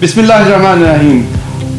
बिस्मिल्लाहिर्रहमानिर्रहीम।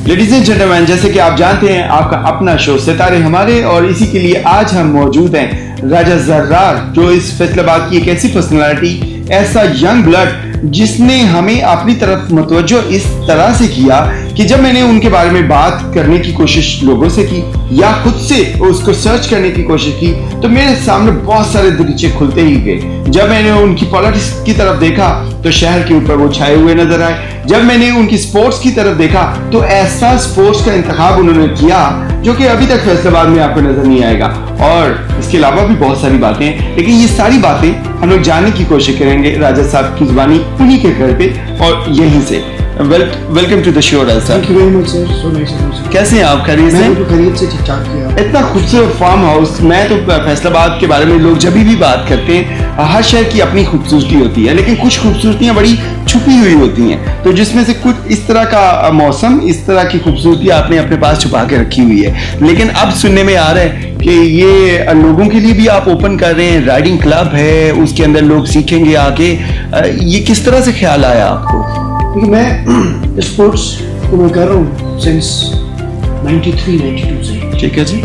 Ladies and gentleman, जैसे कि आप जानते हैं आपका अपना शो सितारे हमारे, और इसी के लिए आज हम मौजूद हैं राजा जर्रार, जो इस फैसलाबाद की एक ऐसी पर्सनालिटी, ऐसा यंग ब्लड जिसने हमें अपनी तरफ मुतवज्जो इस तरह से किया कि जब मैंने उनके बारे में बात करने की कोशिश लोगों से की या खुद से उसको सर्च करने की कोशिश की तो मेरे सामने बहुत सारे दरीचे खुलते ही गए। जब मैंने उनकी पॉलिटिक्स की तरफ देखा तो शहर के ऊपर वो छाए हुए नजर आए। जब मैंने उनकी स्पोर्ट्स की तरफ देखा तो ऐसा स्पोर्ट्स का इंतखाब उन्होंने किया जो कि अभी तक फैसलाबाद में आपको नजर नहीं आएगा। और इसके अलावा भी बहुत सारी बातें हैं, लेकिन ये सारी बातें हम लोग जानने की कोशिश करेंगे राजा साहब की जुबानी उन्हीं के घर पे और यहीं से। वेलकम टू द शो राजा साहब। Thank you very much sir, so nice of you. कैसे हैं आप? खैरियत से? मैं तो खैरियत से, ठीक-ठाक किया। इतना खूबसूरत फार्म हाउस, मैं तो फैसलाबाद के बारे में लोग जब भी बात करते हैं, हर शहर की अपनी खूबसूरती होती है, लेकिन कुछ खूबसूरतियां बड़ी छुपी हुई होती हैं। तो जिसमें से कुछ इस तरह का मौसम, इस तरह की खूबसूरती आपने अपने पास छुपा के रखी हुई है। लेकिन अब सुनने में आ रहा है कि ये लोगों के लिए भी आप ओपन कर रहे हैं, राइडिंग क्लब है, उसके अंदर लोग सीखेंगे आगे। ये किस तरह से ख्याल आया आपको? क्योंकि मैं स्पोर्ट्स को मैं कर रहा हूँ सिंस 93-92 से। ठीक है जी।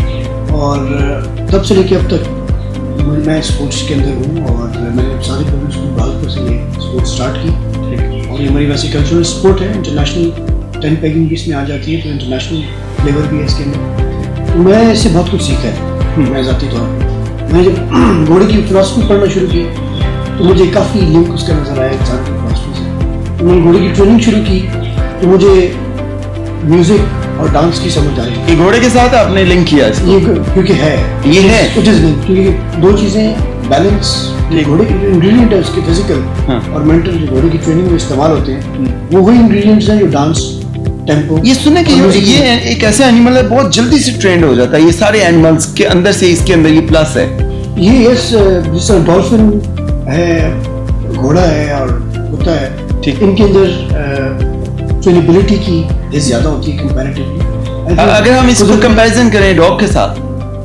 और तब से लेके अब तक मैं स्पोर्ट्स के अंदर हूँ, और मैंने सारे पब्लिक स्कूल भागलपुर से ये स्पोर्ट्स स्टार्ट की। और ये हमारी वैसे कल्चरल स्पोर्ट है, इंटरनेशनल 10 पेगिंग भी इसमें आ जाती है, तो इंटरनेशनल लेवल भी है इसके अंदर। तो मैं इससे बहुत कुछ सीखा है मैं ज़ाती तौर पर। मैं जब घोड़े की फिलॉसफी पढ़ना शुरू की तो मुझे काफ़ी लिंक उसका नजर आया इंसान की फिलॉसफी से। तो मैंने घोड़े की ट्रेनिंग शुरू की तो मुझे म्यूजिक और डांस की समझ आई। ये घोड़े के साथ आपने लिंक किया इसको? ये क्योंकि है, ये है इट इज लिंक, क्योंकि दो चीजें बैलेंस, घोड़े के इंग्रेडिएंट है उसके फिजिकल और मेंटल, जो घोड़े की ट्रेनिंग में इस्तेमाल होते हैं वो वही इंग्रेडिएंट्स हैं जो डांस, टेम्पो। ये सुने कि ये एक ऐसा एनिमल है बहुत जल्दी से ट्रेंड हो जाता है। ये सारे एनिमल्स के अंदर से इसके अंदर ये प्लस है। ये यस, जिस तरह डॉल्फिन है, घोड़ा है और कुत्ता है, ठीक, इनके अंदर ट्रेनेबिलिटी की ज्यादा होती है कंपैरेटिवली। अगर हम इसको कंपैरिजन करें डॉग के साथ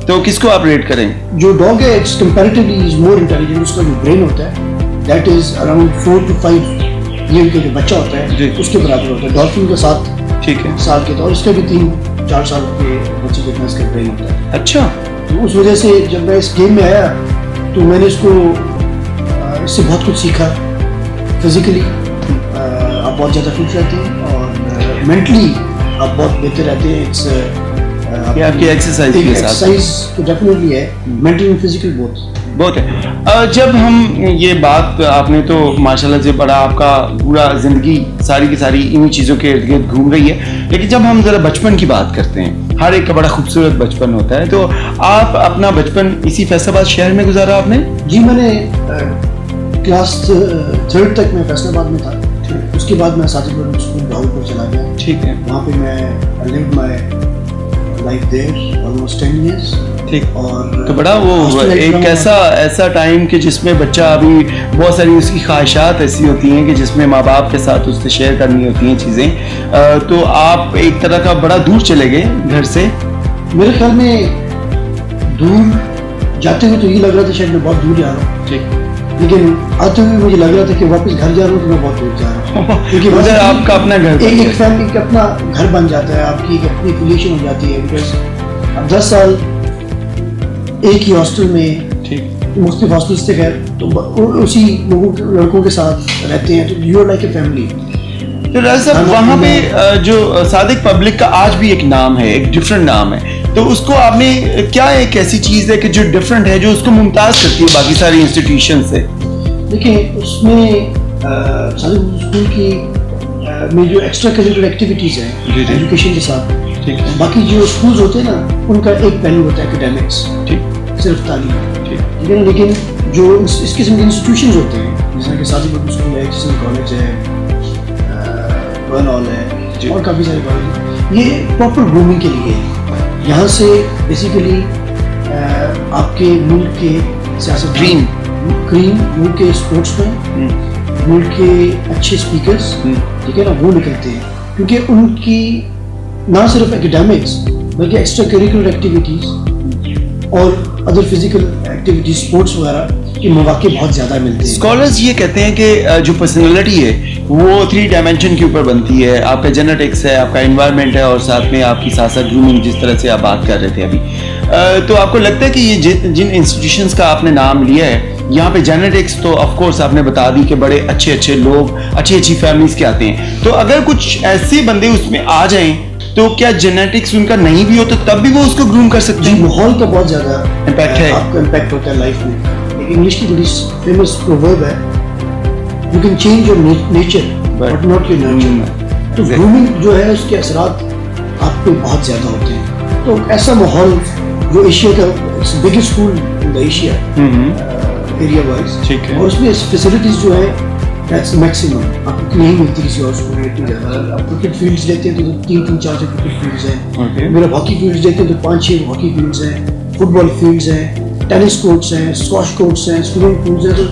तो किसको आप रेट करें? जो डॉग है it's comparatively is more intelligent. उसका जो ब्रेन होता है that is around 4 to 5 year का जो बच्चा होता है उसके बराबर होता है। डॉल्फिन का 7 ठीक है साल के, तो और इसका भी 3-4 साल के बच्चे जितना इसका ब्रेन होता है। अच्छा। तो उस वजह से जब मैं इस गेम में आया तो मैंने इसको इससे बहुत कुछ सीखा। फिजिकली आप बहुत ज़्यादा फिट रहते हैं और मेंटली आप बहुत बेहतर रहते हैं। इट्स आपकी एक्सरसाइज के साथ एक्सरसाइज तो डेफिनेटली है, मेंटल एंड फिजिकल बहुत है। जब हम ये बात, आपने तो माशाल्लाह से बड़ा, आपका पूरा जिंदगी सारी की सारी इन्हीं चीज़ों के इर्द गिर्द घूम रही है, लेकिन जब हम जरा बचपन की बात करते हैं, हर एक का बड़ा खूबसूरत बचपन होता है, तो आप अपना बचपन इसी फैसलाबाद शहर में गुजारा आपने? जी, मैंने क्लास 3rd तक मैं फैसलाबाद में था। उसके बाद मैं सादिक स्कूल भागलपुर चला गया। ठीक है। वहाँ पे मैं lived my life there almost 10 years। ठीक। और तो बड़ा वो एक ऐसा टाइम कि जिसमें बच्चा अभी बहुत सारी उसकी ख्वाहिशात ऐसी होती हैं कि जिसमें माँ बाप के साथ उससे शेयर करनी होती हैं चीज़ें। तो आप एक तरह का बड़ा दूर चले गए घर से? मेरे ख्याल में दूर जाते हुए तो ये लग रहा था शायद मैं बहुत दूर जा रहा हूँ, ठीक, लेकिन आते हुए मुझे लग रहा था कि वापस घर जा रहा हूँ तो मैं बहुत दूर जा रहा हूँ। क्योंकि उधर आपका अपना घर, एक फैमिली का अपना घर बन जाता है, आपकी एक अपनी एफिलिएशन हो जाती है। बिकॉज अब 10 साल एक ही हॉस्टल में, ठीक, मुख्तलिफ हॉस्टल्स थे खैर, तो उसी लड़कों के साथ रहते हैं, तो you are like a family. तो राजा साहब वहाँ पे जो सादिक पब्लिक का आज भी एक नाम है, एक डिफरेंट नाम है, तो उसको आपने क्या एक ऐसी चीज़ है कि जो डिफरेंट है, जो उसको मुमताज़ करती है बाकी सारी इंस्टीट्यूशन से? देखिए, उसमें सादिक स्कूल की में जो एक्स्ट्रा करिकुलर एक्टिविटीज़ हैं एजुकेशन के साथ, ठीक है, बाकी जो स्कूल्स होते हैं ना उनका एक पहलू होता है एकेडमिक्स, ठीक, सिर्फ तालीम, ठीक, लेकिन जो इस किस्म के इंस्टीट्यूशंस होते हैं, जैसे कि सादिक स्कूल है, किशन कॉलेज है, वन हॉल है, और काफ़ी सारे कॉलेज, ये प्रॉपर ग्रूमिंग के लिए है। यहाँ से बेसिकली आपके मुल्क के सियासत ड्रीम मुल्क के स्पोर्ट्स में, मुल्क के अच्छे स्पीकर्स, ठीक है ना, वो निकलते हैं। क्योंकि उनकी ना सिर्फ एकेडमिक्स बल्कि एक्स्ट्रा करिकुलर एक्टिविटीज़ और अदर फिजिकल एक्टिविटी स्पोर्ट्स वगैरह के मौके बहुत ज़्यादा मिलते हैं। स्कॉलर्स ये कहते हैं कि जो पर्सनैलिटी है वो 3 डायमेंशन के ऊपर बनती है, आपका जेनेटिक्स है, आपका एनवायरनमेंट है और साथ में आपकी साथ साथ ग्रूमिंग, जिस तरह से आप बात कर रहे थे अभी। तो आपको लगता है कि ये जिन इंस्टीट्यूशंस का आपने नाम लिया है यहाँ पे जेनेटिक्स तो ऑफ कोर्स आपने बता दी कि बड़े अच्छे अच्छे लोग अच्छी अच्छी फैमिलीज के आते हैं, तो अगर कुछ ऐसे बंदे उसमें आ जाएं तो क्या जेनेटिक्स उनका नहीं भी हो तो तब भी वो उसको ग्रूम कर सकते हैं? माहौल का बहुत ज़्यादा इम्पैक्ट है, आपका इम्पैक्ट होता है लाइफ में। एक इंग्लिश की बड़ी फेमस प्रोवर्ब है, you can change your nature but not your nurture. तो ग्रूमिंग जो है उसके असरात आप पे बहुत ज़्यादा होते हैं। तो ऐसा माहौल जो एशिया का biggest school in the Asia area wise, ठीक है, और उसमें फैसिलिटीज जो है दैट्स मैक्सिमम आपको नहीं मिलती किसी और स्कूल में इतनी ज़्यादा। आप क्रिकेट फील्ड्स लेते हैं तो 3-4 क्रिकेट फील्ड्स हैं, मेरा हॉकी फील्ड्स लेते हैं तो 5-6 हॉकी फील्ड्स हैं, फुटबॉल फील्ड्स हैं, टेनिस कोर्ट्स हैं, स्क्वाश कोर्ट्स हैं, स्विमिंग पूल्स हैं। तो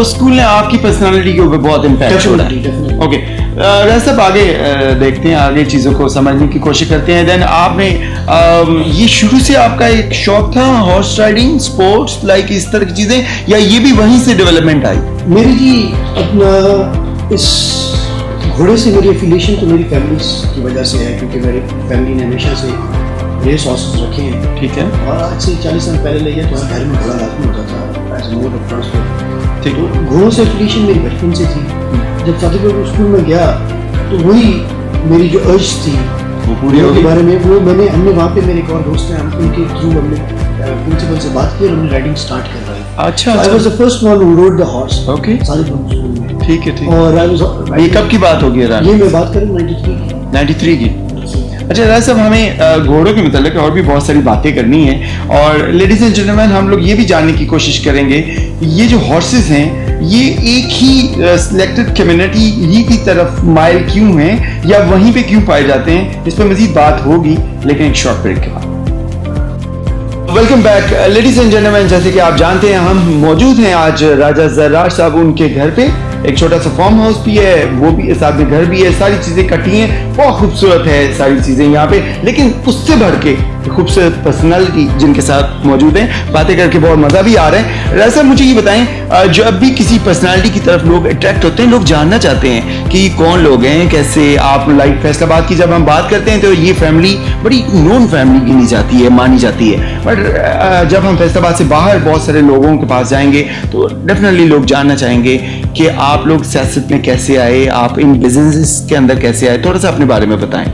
स्कूल ने आपकी पर्सनालिटी के ऊपर बहुत इम्पैक्ट छोड़ा है। ओके, सब आगे देखते हैं, आगे चीज़ों को समझने की कोशिश करते हैं। देन आपने ये शुरू से आपका एक शौक था हॉर्स राइडिंग, स्पोर्ट्स लाइक इस तरह की चीज़ें, या ये भी वहीं से डेवलपमेंट आई? मेरी जी अपना इस घोड़े से मेरी एफिलिएशन तो मेरी फैमिली की वजह से है, क्योंकि मेरी फैमिली ने हमेशा से रेस हॉर्सेस रखे हैं। ठीक है, और आज से 40 साल पहले ले गया तो घर में घोड़ा लाजमी होता था एज मोड ऑफ ट्रांसपोर्ट। ठीक है, तो घोड़ों से एफिलिएशन मेरी बचपन से थी। जब फतेहपुर स्कूल में गया तो वही मेरी जो अर्ज थी वो पूरी के बारे में, वो हमने वहाँ पे मेरे एक और दोस्त हैं, हम उनके थ्रू हमने प्रिंसिपल से बात की और हमने राइडिंग स्टार्ट कर रहा है। अच्छा, I was the first one who wrote the horse. Okay, Salikpur school में। ठीक है, ठीक। और आई वाज, ये कब की बात होगी? ये मैं बात करूँ 93 की। अच्छा राज साहब, हमें घोड़ों के मतलब और भी बहुत सारी बातें करनी है, और लेडीज एंड जेंटलमैन हम लोग ये भी जानने की कोशिश करेंगे ये जो हॉर्सेस हैं ये एक ही सिलेक्टेड कम्युनिटी ही की तरफ माइल क्यों हैं, या वहीं पे क्यों पाए जाते हैं, इस पर मजीद बात होगी लेकिन एक शॉर्ट ब्रेक के बाद। Welcome back ladies and gentleman, जैसे कि आप जानते हैं हम मौजूद हैं आज राजा जर्रार साहब उनके घर पे। एक छोटा सा फार्म हाउस भी है, वो भी साथ में घर भी है, सारी चीजें कटी हैं, बहुत खूबसूरत है सारी चीजें यहाँ पे, लेकिन उससे बढ़ के खूबसूरत पर्सनालिटी जिनके साथ मौजूद हैं, बातें करके बहुत मजा भी आ रहा है। राजा साहब मुझे ये बताएं, जब भी किसी पर्सनालिटी की तरफ लोग अट्रैक्ट होते हैं, लोग जानना चाहते हैं कि कौन लोग हैं, कैसे आप लाइक फैसलाबाद की जब हम बात करते हैं तो ये फैमिली बड़ी नोन फैमिली गिनी जाती है, मानी जाती है, बट जब हम फैसलाबाद से बाहर बहुत सारे लोगों के पास जाएंगे तो डेफिनेटली लोग जानना चाहेंगे कि आप लोग सियासत में कैसे आए, आप इन बिजनेस के अंदर कैसे आए, थोड़ा सा अपने बारे में बताएं।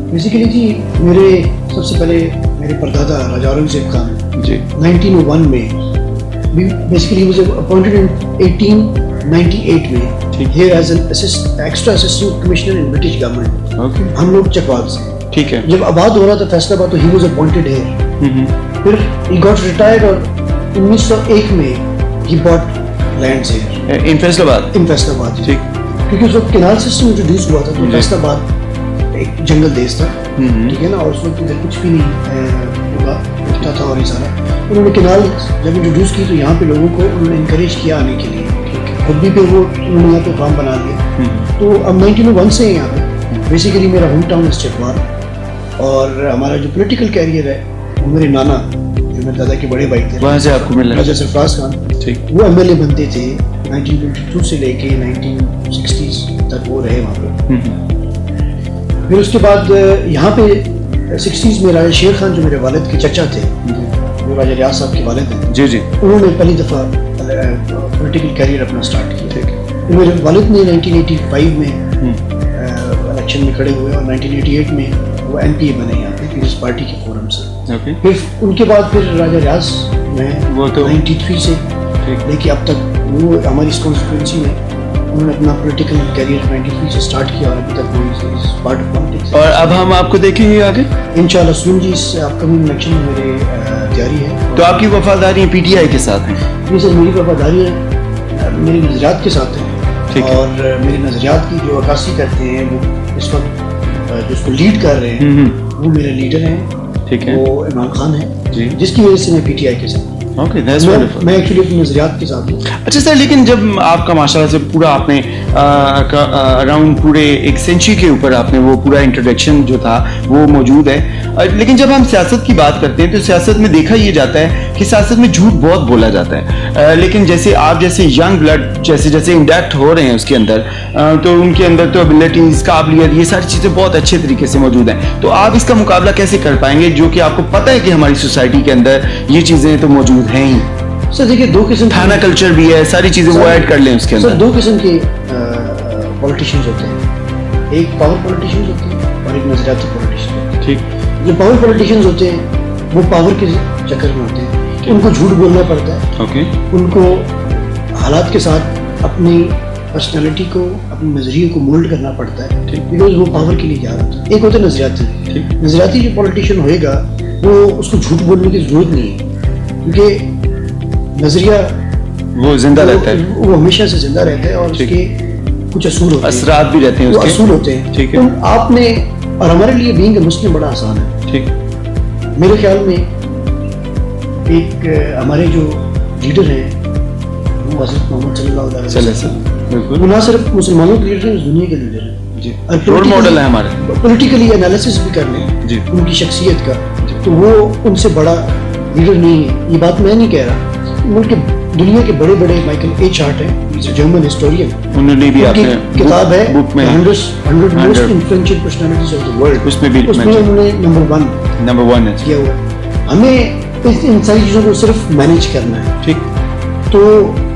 बेसिकली जी मेरे सबसे पहले मेरे परदादा राजा औरंगजेब खान जी 1901 में बेसिकली वाज अपॉइंटेड इन 1898 में here as an extra assistant commissioner in British government. Okay, हम लोग चकवाल से। ठीक है, जब आबाद हो रहा था फैसलाबाद तो ही वाज अपॉइंटेड हियर। फिर ही गॉट रिटायर्ड और 1901 में he bought lands here in Faisalabad. ठीक, क्योंकि उस वक्त कैनाल सिस्टम इंट्रोड्यूस हुआ था तो फैसलाबाद एक जंगल देश था, ठीक है ना, और उस वक्त इधर कुछ भी नहीं होता था और ये सारा उन्होंने कैनाल जब इंट्रोड्यूस की तो यहाँ पे लोगों को उन्होंने इनकरेज किया आने के लिए, खुद भी फिर वो उन्होंने यहाँ पे फार्म बना दिया। तो अब 1901 से यहाँ पे बेसिकली मेरा होम टाउन इस चकवाल, और हमारा जो पॉलिटिकल कैरियर है वो मेरे नाना जो मेरे दादा के बड़े भाई थे वहाँ से आपको मिला राजा सरफराज खान, ठीक, वो एमएलए बनते थे 1922 से लेके 1960s तक वो रहे वहाँ पे। फिर उसके बाद यहाँ पे 60s में राजा शेर खान जो मेरे वालिद के चचा थे, जो राजा रियाज साहब के वालिद हैं, जी जी, उन्होंने पहली दफ़ा पॉलिटिकल कैरियर अपना स्टार्ट किया। ठीक, तो मेरे वालिद ने 1985 में इलेक्शन में खड़े हुए और 1988 में वो एमपी बने यहाँ पे पीपल्स पार्टी के फोरम से। फिर उनके बाद फिर राजा रियाज में वो तो 93 से लेके अब तक वो हमारी इस कॉन्स्टिट्यूंसी में उन्होंने अपना पॉलिटिकल कैरियर 93 से स्टार्ट किया और अभी तक वो इस पार्ट ऑफ पॉलिटिक्स। और अब हम आपको देखेंगे आगे इंशाल्लाह सुन जी, इस अपकमिंग इलेक्शन में मेरे तैयारी है। तो आपकी वफादारी पीटीआई के साथ है? जी सर, मेरी वफादारी मेरी नज़रियात के साथ है, और मेरे नज़रियात की जो अक्कासी करते हैं वो इस वक्त जो उसको लीड कर रहे हैं वो मेरे लीडर हैं, ठीक है, वो इमरान खान है जी, जिसकी वजह से मैं पीटीआई के साथ। Okay, that's wonderful. मैं एक्चुअली अपनी नज़रियात के साथ हूँ। अच्छा सर, लेकिन जब आपका माशाल्लाह से पूरा आपने अराउंड पूरे एक सेंचुरी के ऊपर आपने वो पूरा इंट्रोडक्शन जो था वो मौजूद है, लेकिन जब हम सियासत की बात करते हैं तो सियासत में देखा ये जाता है कि सियासत में झूठ बहुत बोला जाता है, लेकिन जैसे आप जैसे यंग ब्लड जैसे जैसे इंडक्ट हो रहे हैं उसके अंदर, तो उनके अंदर तो एबिलिटीज, काबिलियत, ये सारी चीज़ें बहुत अच्छे तरीके से मौजूद हैं। तो आप इसका मुकाबला कैसे कर पाएंगे, जो कि आपको पता है कि हमारी सोसाइटी के अंदर ये चीज़ें तो मौजूद हैं ही। सर देखिए, दो किस्म थाना कल्चर भी है, सारी चीज़ें वो ऐड कर लें उसके सर। अंदर। दो किस्म के पॉलिटिशियंस होते हैं, एक पावर पॉलिटिशियंस होते हैं और एक नजरियाती पॉलिटिशियन होते हैं। ठीक। जो पावर पॉलिटिशियंस होते हैं वो पावर के चक्कर में होते हैं, उनको झूठ बोलना पड़ता है, ओके। उनको हालात के साथ अपनी पर्सनालिटी को, अपने नजरिए को मोल्ड करना पड़ता है, बिकॉज वो पावर के लिए जा रहा था। एक होता है नजरियाती। नजरियाती जो पॉलिटिशियन होएगा वो उसको झूठ बोलने की जरूरत नहीं है, क्योंकि नजरिया वो जिंदा रहता है, वो हमेशा से जिंदा रहता है और उसके कुछ असूल होते हैं, असरात भी रहते हैं वो उसके। असूल होते हैं। ठीक है। तो आपने, और हमारे लिए बीइंग अ मुस्लिम बड़ा आसान है। ठीक। मेरे ख्याल में एक हमारे जो लीडर हैं वो हज़रत मोहम्मद सल्लल्लाहु अलैहि चले वसल्लम, सर, बिल्कुल। वो ना सिर्फ मुसलमानों के लीडर हैं, इस दुनिया के लीडर हैं जी, और रोल मॉडल है हमारे। पॉलिटिकली एनालिसिस भी कर लें जी। उनकी शख्सियत का, तो वो उनसे बड़ा लीडर नहीं है। ये बात मैं नहीं कह रहा, उनके दुनिया के बड़े बड़े माइकल एच हार्ट हैं, जर्मन हिस्टोरियन, उन्होंने भी उनकी आपने किताब है बुक में 100 most influential personalities of the world, उसमें भी उसमें mention- उन्होंने नंबर 1 है। किया हुआ है। हमें इन सारी चीज़ों को सिर्फ मैनेज करना है, ठीक। तो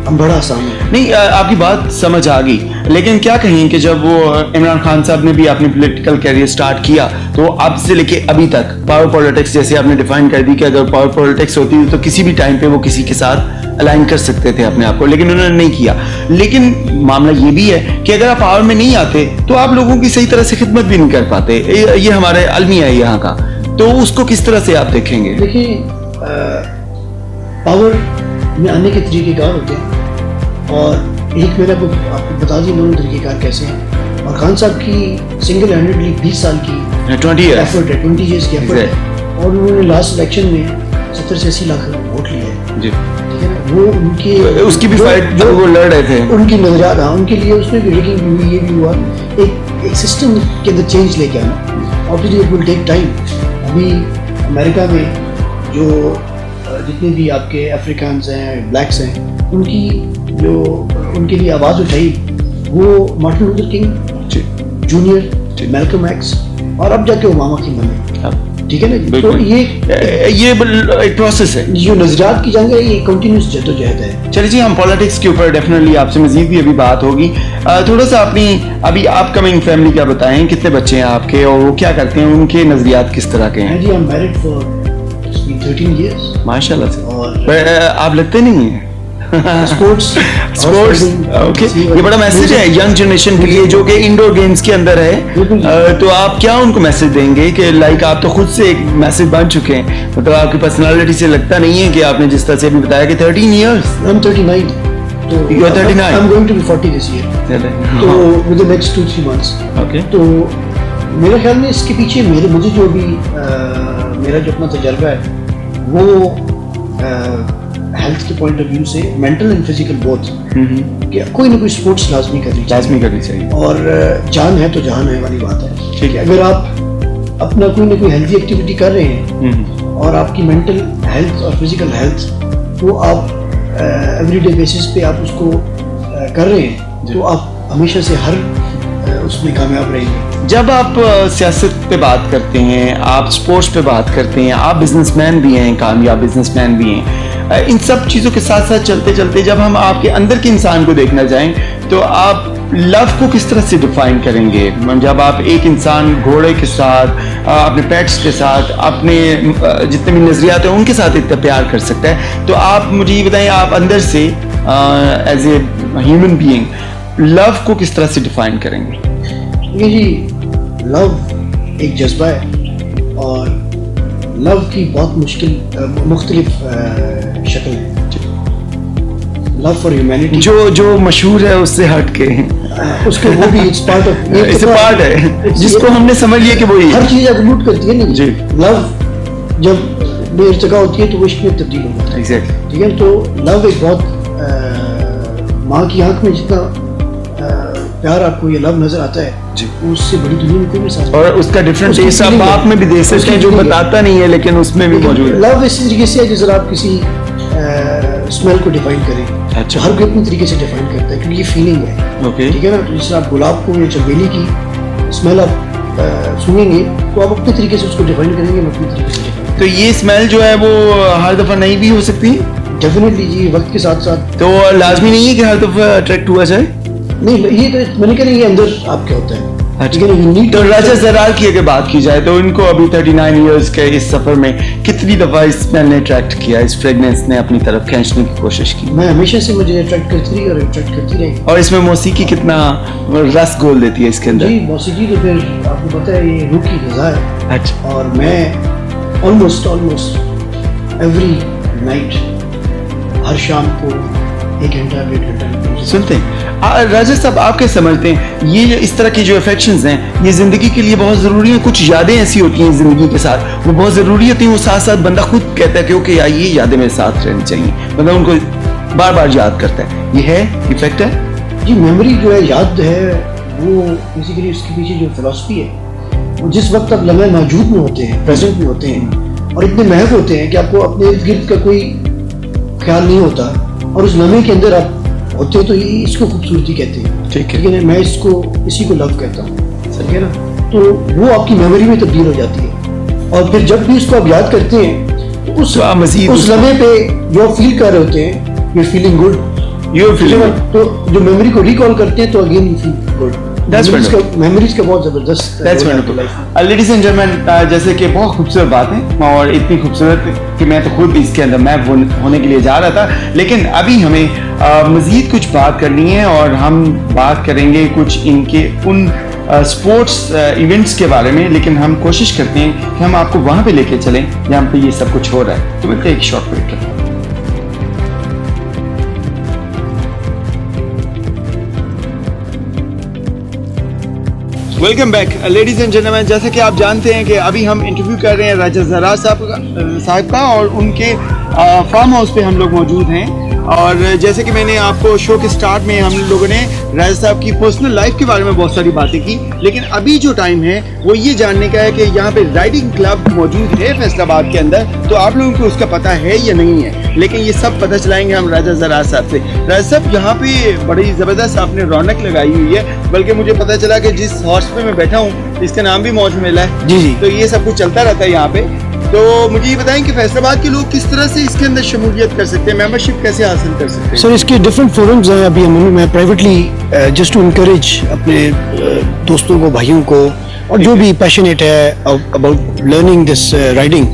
हम बड़ा आसान है। नहीं, आपकी बात समझ आ गई, लेकिन क्या कहें कि जब वो इमरान खान साहब ने भी अपनी पॉलिटिकल कैरियर स्टार्ट किया, तो अब से लेके अभी तक पावर पॉलिटिक्स जैसे आपने डिफाइन कर दी कि अगर पावर पॉलिटिक्स होती तो किसी भी टाइम पे वो किसी के साथ अलाइन कर सकते थे अपने आप को, लेकिन उन्होंने नहीं किया। लेकिन मामला ये भी है कि अगर आप पावर में नहीं आते तो आप लोगों की सही तरह से खिदमत भी नहीं कर पाते। ये हमारे अलमिया है यहाँ का, तो उसको किस तरह से आप देखेंगे? देखिए, पावर में आने के तरीक़ेकार होते हैं, और एक मैंने आपको बता दी दोनों तरीक़ेकार कैसे हैं। और खान साहब की सिंगल हैंडेडली 20 साल की 20 years एफर्ट है, 20 ईयर्स की एफर्ट है, और उन्होंने लास्ट इलेक्शन में 70 से 80 लाख वोट लिए हैं। जी। ठीक है ना, वो उनके उसकी भी फाइट जो वो लड़ रहे थे, उनकी नजरियात, हाँ, उनके लिए उसमें भी रिगिंग भी हुई, ये भी हुआ। एक सिस्टम के अंदर चेंज लेके आना, obviously it will take time. अभी अमेरिका में जो जितने भी आपके अफ्रीकान्स हैं, ब्लैक्स हैं, उनकी जो उनके लिए आवाज़ उठाई वो Martin Luther king junior, Malcolm x, और अब जाके ओबामा की बने। ठीक है ना जी? तो ये एक प्रोसेस है, जो नजरियात की जंग है, ये कंटिन्यूस जद्दोजहद है। चलिए जी, हम पॉलिटिक्स के ऊपर डेफिनेटली आपसे मजीद भी अभी बात होगी। थोड़ा सा अपनी अभी अपकमिंग फैमिली का बताएं, कितने बच्चे हैं आपके और वो क्या करते हैं, उनके नजरियात किस तरह के हैं? जी, I am married for 13 years, माशाल्लाह से। और आप लगते नहीं हैं। स्पोर्ट्स ओके, ये बड़ा मैसेज है यंग जनरेशन के लिए जो कि इंडोर गेम्स के अंदर है। तो आप क्या उनको मैसेज देंगे कि लाइक आप तो खुद से एक मैसेज बन चुके हैं, मतलब आपकी पर्सनालिटी से लगता नहीं है कि आपने जिस तरह से अभी बताया कि 13 years, I'm 39, तो You are 39. I'm going to be 40 this year, तो with the next 2-3 months। Okay, तो मेरे ख्याल में इसके पीछे मुझे जो भी मेरा जो अपना तजर्बा है वो हेल्थ के पॉइंट ऑफ व्यू से, मेंटल एंड फिजिकल बोथ, कि कोई ना कोई स्पोर्ट्स लाजमी करनी चाहिए, और जान है तो जहान है वाली बात है। ठीक है। अगर आप अपना कोई ना कोई हेल्थी एक्टिविटी कर रहे हैं और आपकी मेंटल हेल्थ और फिजिकल हेल्थ वो आप एवरीडे बेसिस पे आप उसको कर रहे हैं, तो आप हमेशा से हर उसमें कामयाब रहेंगे। जब आप सियासत पे बात करते हैं, आप स्पोर्ट्स पे बात करते हैं, आप बिजनेसमैन भी हैं, कामयाब बिजनेसमैन भी हैं, इन सब चीज़ों के साथ साथ चलते चलते जब हम आपके अंदर के इंसान को देखना जाएं, तो आप लव को किस तरह से डिफाइन करेंगे? जब आप एक इंसान घोड़े के साथ, अपने पेट्स के साथ, अपने जितने भी नजरियात हैं उनके साथ इतना प्यार कर सकता है, तो आप मुझे ये बताएं, आप अंदर से as a human being love को किस तरह से डिफाइन करेंगे? ये जी, लव एक जज्बा है, और लव की बहुत मुख्तलिफ शक्ल है। लव फॉर ह्यूमैनिटी जो मशहूर है उससे हट के उसके वो भी it's part of, it's part है जिसको हमने समझ लिया कि वो ही हर चीज एवोल्यूट करती है ना जी। लव जब बेइर्तिका होती है तो वो इश्क में तब्दील हो जाता है। एग्जैक्टली, ठीक है, तो लव एक बहुत माँ की आंख में जितना प्यार आपको ये लव नजर आता है, जी। उससे बड़ी दुनिया में कोई भी साथ और उसका डिफरेंट उसकी टेस्ट आप feeling है। आप में भी देख सकते उसकी हैं जो feeling है। बताता नहीं है लेकिन उसमें भी मौजूद है। लव इस तरीके से है जिस तरह आप किसी स्मेल को डिफाइन करें। अच्छा। हर कोई अपनी तरीके से डिफाइन करता है क्योंकि ये फीलिंग है। ओके। ठीक है ना, जिस तरह आप गुलाब को या चमेली की स्मेल आप सुनेंगे तो आप अपने तरीके से उसको डिफाइन करेंगे, मैं अपने तरीके से डिफाइन। तो ये स्मेल जो है वो हर दफा नहीं भी हो सकती, डेफिनेटली जी, वक्त के साथ साथ। तो लाजमी नहीं है कि हर दफा अट्रैक्ट हुआ जाए। नहीं, ये तो मैंने कहा नहीं, ये अंदर आपके होता है। अच्छा। ठीक है ना, you need तो to- राजा जरार की अगर बात की जाए तो इनको अभी 39 इयर्स के इस सफर में कितनी दफा इस स्मेल ने अट्रैक्ट किया, इस फ्रेग्रेंस ने अपनी तरफ खींचने की कोशिश की, मैं हमेशा से मुझे अट्रैक्ट करती रही और अट्रैक्ट करती रही। और इसमें मौसीकी कितना रस घोल देती है इसके अंदर। जी, मौसीकी तो फिर आपको पता है ये रूह की ग़िज़ा है। अच्छा। और मैं ऑलमोस्ट एवरी नाइट हर शाम को 1 घंटा 1.5 घंटा सुनते हैं राजा साहब, आप क्या समझते हैं ये इस तरह की जो अफेक्शंस हैं ये जिंदगी के लिए बहुत जरूरी है? कुछ यादें ऐसी होती हैं जिंदगी के साथ वो बहुत जरूरी होती हैं, वो साथ साथ बंदा खुद कहता है कि ओके यार ये यादें मेरे साथ रहनी चाहिए, बंदा उनको बार बार याद करता है। ये है इफेक्ट है जी। मेमोरी जो है, याद है, वो बेसिकली उसके पीछे जो फिलॉसफी है वो जिस वक्त आप लम्हे मौजूद में होते हैं, प्रेजेंट में होते हैं और इतने महक होते हैं कि आपको अपने इर्द गिर्द का कोई ख्याल नहीं होता और उस लम्हे के अंदर आप होते हैं, तो ये इसको खूबसूरती कहते हैं। ठीक है। लेकिन मैं इसी को लव कहता हूँ। ठीक है ना, तो वो आपकी मेमोरी में तब्दील हो जाती है और फिर जब भी उसको आप याद करते हैं तो उस तो आप मज़ीद उस लम्हे पे जो आप फील कर रहे होते हैं, you feeling good. You feeling तो जो मेमोरी को रिकॉल करते हैं तो again you feel good. That's wonderful. Memories का बहुत जबरदस्त That's wonderful. Ladies and gentlemen, जैसे कि बहुत खूबसूरत बात है और इतनी खूबसूरत कि मैं तो खुद इसके अंदर मैं होने के लिए जा रहा था, लेकिन अभी हमें मज़ीद कुछ बात करनी है और हम बात करेंगे कुछ इनके उन स्पोर्ट्स इवेंट्स के बारे में, लेकिन हम कोशिश करते हैं कि हम आपको वहाँ पे लेके चलें जहाँ पे ये सब कुछ हो रहा है। तो मैं एक शॉर्ट ब्रेक करता हूँ। Welcome back ladies and gentleman, जैसे कि आप जानते हैं कि अभी हम इंटरव्यू कर रहे हैं राजा जरार साहब का और उनके फार्म हाउस पे हम लोग मौजूद हैं। और जैसे कि मैंने आपको शो के स्टार्ट में हम लोगों ने राजा साहब की पर्सनल लाइफ के बारे में बहुत सारी बातें की, लेकिन अभी जो टाइम है वो ये जानने का है कि यहाँ पे राइडिंग क्लब मौजूद है फैसलाबाद के अंदर, तो आप लोगों को उसका पता है या नहीं है, लेकिन ये सब पता चलाएंगे हम राजा जरार साहब से। राजा साहब, यहाँ पे बड़ी ज़बरदस्त आपने रौनक लगाई हुई है, बल्कि मुझे पता चला कि जिस हॉर्स पे मैं बैठा हूँ इसका नाम भी मौज मेला है। जी जी। तो ये सब कुछ चलता रहता है यहाँ पे। तो मुझे ये बताएं कि फैसलाबाद के लोग किस तरह से इसके अंदर शमूलियत कर सकते हैं, मेंबरशिप कैसे हासिल कर सकते हैं? सर, इसके डिफरेंट फोरम्स हैं। अभी मैं प्राइवेटली जस्ट टू इनकरेज अपने दोस्तों को, भाइयों को और जो भी पैशनेट है अबाउट लर्निंग दिस राइडिंग,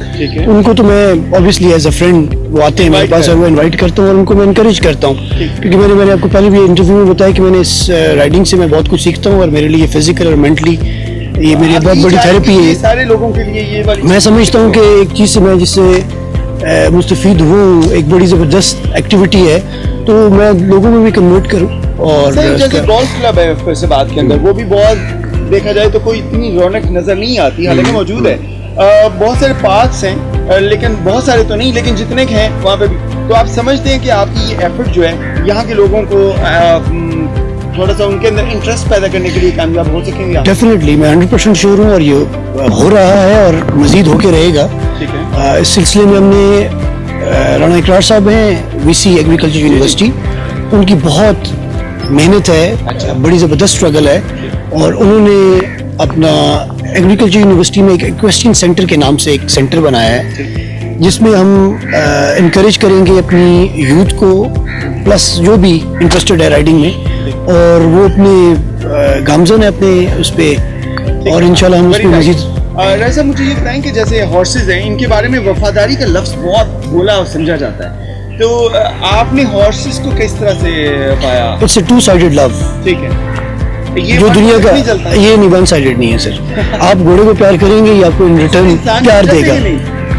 उनको तो मैं ऑब्वियसली एज अ फ्रेंड वो आते हैं मेरे पास और वो इनवाइट करता हूँ और उनको मैं इनकरेज करता हूँ, क्योंकि मैंने आपको पहले भी इंटरव्यू में बताया कि मैंने इस राइडिंग से मैं बहुत कुछ सीखता हूँ और मेरे लिए फिजिकल और मेंटली ये मेरी बहुत बड़ी थेरेपी है। सारे लोगों के लिए ये वाली मैं समझता हूँ कि एक चीज़ से मैं जिससे मुस्तफ़ीद हूँ, एक बड़ी ज़बरदस्त एक्टिविटी है, तो मैं लोगों में भी कन्वर्ट करूँ। और जैसे गोल्फ क्लब है फैसलाबाद के अंदर, वो भी बहुत देखा जाए तो कोई इतनी रौनक नजर नहीं आती, हालांकि मौजूद है। बहुत सारे पार्क्स हैं, लेकिन बहुत सारे तो नहीं, लेकिन जितने के हैं वहाँ पे भी। तो आप समझते हैं कि आपकी ये एफर्ट जो है यहाँ के लोगों को थोड़ा सा उनके अंदर इंटरेस्ट पैदा करने के लिए कामयाब हो सकेंगे? डेफिनेटली मैं 100% श्योर हूँ और ये हो रहा है और मजीद होके रहेगा। ठीक है। इस सिलसिले में हमने राणा इकरार साहब हैं, वीसी एग्रीकल्चर यूनिवर्सिटी, उनकी बहुत मेहनत है। अच्छा। बड़ी ज़बरदस्त स्ट्रगल है और उन्होंने अपना एग्रीकल्चर यूनिवर्सिटी में एक इक्वेस्ट्रियन सेंटर के नाम से एक सेंटर बनाया है, जिसमें हम इनकरेज करेंगे अपनी यूथ को, प्लस जो भी इंटरेस्टेड है राइडिंग में, और वो अपने गामजन है अपने उस पे, और इंशाल्लाह हम उसमें मजीद। राजा, मुझे ये बताएं कि जैसे हॉर्सेज हैं, इनके बारे में वफादारी का लफ्ज बहुत बोला और समझा जाता है, तो आपने हॉर्सेज को किस तरह से पाया? It's a two sided love. ठीक है। ये जो दुनिया का नहीं चलता है। ये नहीं वन साइडेड नहीं है सर। आप घोड़े को प्यार करेंगे, ये आपको इन रिटर्न इंसान प्यार चलते देगा। हैं कि नहीं?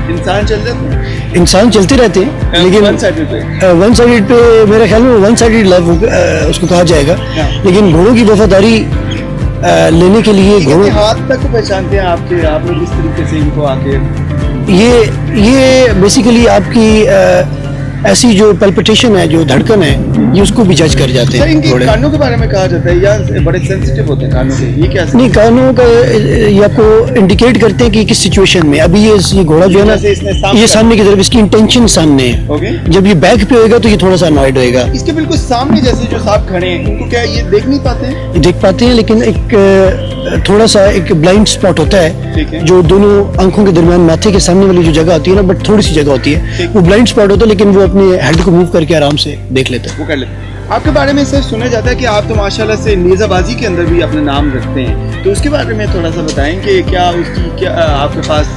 इंसान चल जाते हैं, इंसान चलते रहते हैं, लेकिन वन साइडेड पे वन साइडेड पे मेरे ख्याल में वन साइडेड लव उसको कहा जाएगा। लेकिन घोड़ों की वफादारी लेने के लिए घोड़ों हाथ तक को पहचानते हैं आपने जिस तरीके से इनको आके ये बेसिकली आपकी ऐसी जो पल्पिटेशन है, जो धड़कन है, ये उसको भी जज कर जाते सर, हैं इनके थोड़े। कानों के बारे में कहा जाता है या बड़े सेंसिटिव होते हैं कानों के, ये क्या नहीं, कानों का ये आपको इंडिकेट करते हैं कि किस सिचुएशन में अभी ये घोड़ा जो है जैसे इसने ना, सामने ये सामने की तरफ, इसकी इंटेंशन सामने है। ओके, जब ये बैक पे होएगा तो ये थोड़ा सा अनॉयड होएगा। इसके बिल्कुल सामने जैसे जो साहब खड़े हैं, इनको क्या ये देख नहीं पाते हैं? ये देख पाते हैं, लेकिन एक थोड़ा सा एक ब्लाइंड स्पॉट होता ठीक है है। जो दोनों आंखों के दरमियान माथे के सामने वाली जो जगह होती है ना, बट थोड़ी सी जगह होती है, ठीक। वो ब्लाइंड स्पॉट होता है, लेकिन वो अपने हेड को मूव करके आराम से देख लेता है। वो कर लेते हैं। आपके बारे में सर सुना जाता है कि आप तो माशाल्लाह से नेज़ाबाजी के अंदर भी अपना नाम रखते हैं, तो उसके बारे में थोड़ा सा बताएं कि क्या उसकी क्या आपके पास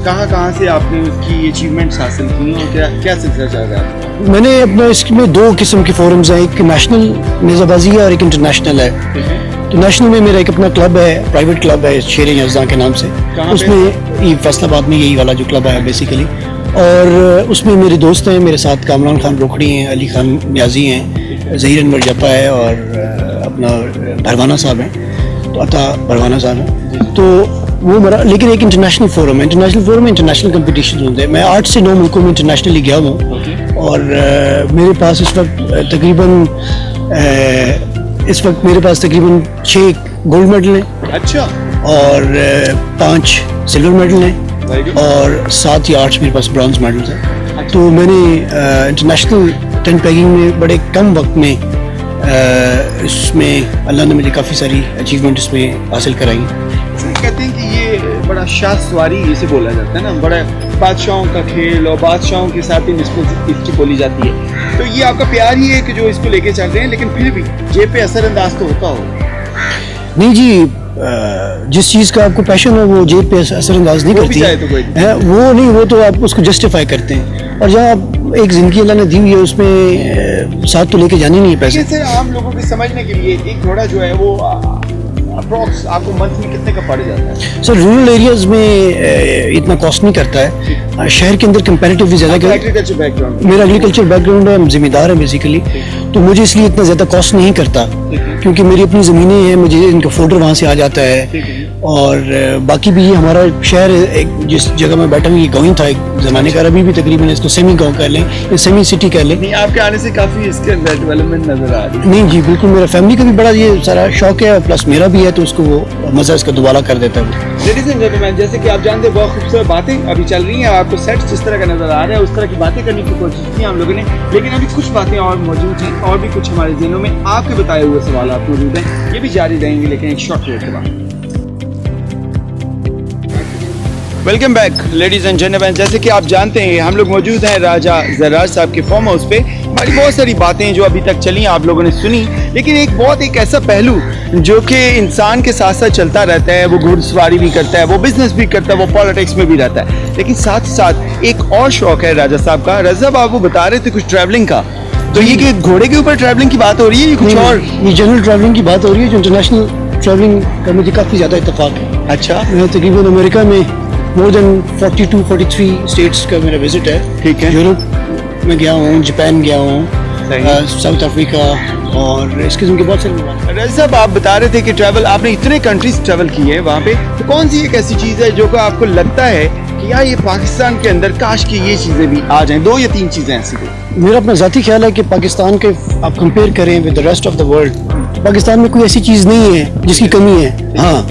कहाँ से आपने उसकी अचीवमेंट्स हासिल की और क्या क्या सिलसिला चल रहा है? मैंने अपना इसमें 2 किस्म के फोरम्स हैं, एक नेशनल नेज़ाबाजी है और एक इंटरनेशनल है। ठीक है, तो नेशनल में मेरा एक अपना क्लब है, प्राइवेट क्लब है, शेर अज़्ज़ा के नाम से। कहाँ पे? उसमें ये फैसलाबाद में यही वाला जो क्लब है बेसिकली, और उसमें मेरे दोस्त हैं, मेरे साथ कामरान खान रोखड़ी हैं, अली खान न्याजी हैं, ज़हीर अनवर जप्पा है और अपना भरवाना साहब हैं, तो अता भरवाना साहब हैं। तो वो मेरा, लेकिन एक इंटरनेशनल फोरम है, इंटरनेशनल कंपटीशन होते हैं। मैं 8 से 9 मुल्कों में इंटरनेशनली गया हूँ, और मेरे पास इस वक्त मेरे पास तकरीबन 6 गोल्ड मेडल हैं अच्छा, और 5 सिल्वर मेडल हैं वेरी गुड। और 7 या 8 मेरे पास ब्रॉन्ज मेडल्स हैं। तो मैंने इंटरनेशनल टेंट पेगिंग में बड़े कम वक्त में इसमें अल्लाह ने मुझे काफ़ी सारी अचीवमेंट इसमें हासिल कराई। सर, कहते हैं कि ये बड़ा शाह सवारी इसे बोला जाता है ना, बड़ा बादशाहों का खेल और बादशाहों के साथ ही निस्बत इसकी बोली जाती है, तो ये आपका प्यार ही है कि जो इसको लेके चल रहे हैं, लेकिन फिर भी जेब पे असरअंदाज तो होता हो। नहीं जी, जिस चीज़ का आपको पैशन हो वो जेब पे असरअंदाज नहीं वो भी करती चाहे तो कोई है, वो नहीं, वो तो आप उसको जस्टिफाई करते हैं। और जहाँ आप एक ज़िंदगी अल्लाह ने दी हुई है, उसमें साथ तो लेके जानी नहीं है पैसे। लेकिन सर, आम लोगों के समझने के लिए एक घोड़ा जो है वो अप्रॉक्स आपको मंथ में कितने का पड़ जाता है? सर, रूरल एरियाज में इतना कॉस्ट नहीं करता है, शहर के अंदर कंपैरेटिवली ज़्यादा। एग्रीकल्चर बैकग्राउंड, मेरा एग्रीकल्चर बैकग्राउंड है, हम जिम्मेदार हैं बेसिकली, तो मुझे इसलिए इतना ज़्यादा कॉस्ट नहीं करता, क्योंकि मेरी अपनी ज़मीनें हैं, मुझे इनका फोल्डर वहाँ से आ जाता है। और बाकी भी ये हमारा शहर एक जिस जगह में बैठा हूँ, ये गाँव ही था एक ज़माने का, अभी भी तकरीबन इसको सेमी गाँव कह लें या सेमी सिटी कह लें। नहीं, आपके आने से काफी इसके अंदर डेवलपमेंट नजर आ रही है। नहीं जी, बिल्कुल, मेरा फैमिली का भी बड़ा ये सारा शौक है, प्लस मेरा भी है, तो उसको वो मज़ा इसका दोबारा कर देता है। लेडीज एंड जेंटलमैन, जैसे कि आप जानते हैं बहुत खूबसूरत बातें अभी चल रही हैं, आपको सेट जिस तरह का नजर आ रहा है उस तरह की बातें करने की कोशिश की हम लोगों ने, लेकिन अभी कुछ बातें और मौजूद हैं और भी कुछ हमारे ज़हनों में आपके बताए हुए सवाल मौजूद हैं, ये भी जारी रहेंगे लेकिन एक शॉर्ट ब्रेक के बाद। Welcome back ladies and gentleman, जैसे कि आप जानते हैं हम लोग मौजूद हैं राजा जर्रार साहब के फार्म हाउस पे। हमारी बहुत सारी बातें जो अभी तक चली आप लोगों ने सुनी, लेकिन एक ऐसा पहलू जो कि इंसान के साथ साथ चलता रहता है, वो घुड़सवारी भी करता है, वो बिजनेस भी करता है, वो पॉलिटिक्स में भी रहता है, लेकिन साथ साथ एक और शौक है राजा साहब का। रजा साहब, आप वो बता रहे थे कुछ ट्रैवलिंग का, तो ये कि घोड़े के ऊपर ट्रैवलिंग की बात हो रही है, ये कुछ और? ये जनरल ट्रैवलिंग की बात हो रही है, जो इंटरनेशनल ट्रैवलिंग का मुझे काफ़ी ज़्यादा इत्तेफाक है। अच्छा, मैं तकरीबन अमेरिका में मोर देन 42-43 स्टेट्स का मेरा विजिट है। ठीक है। यूरोप में गया हूँ, जापान गया हूँ, साउथ अफ्रीका, और इस किस्म के बहुत सारे। रजा साहब, आप बता रहे थे कि ट्रैवल आपने इतने कंट्रीज ट्रैवल किए हैं वहाँ पे, तो कौन सी एक ऐसी चीज़ है जो कि आपको लगता है कि यार ये पाकिस्तान के अंदर काश कि ये चीज़ें भी आ जाएं? 2 या 3 चीज़ें ऐसी कोई? मेरा अपना ज़ाती ख्याल है कि पाकिस्तान के आप कंपेयर करें with the rest of the world, Pakistan में कोई ऐसी चीज़ नहीं है जिसकी कमी है। हाँ,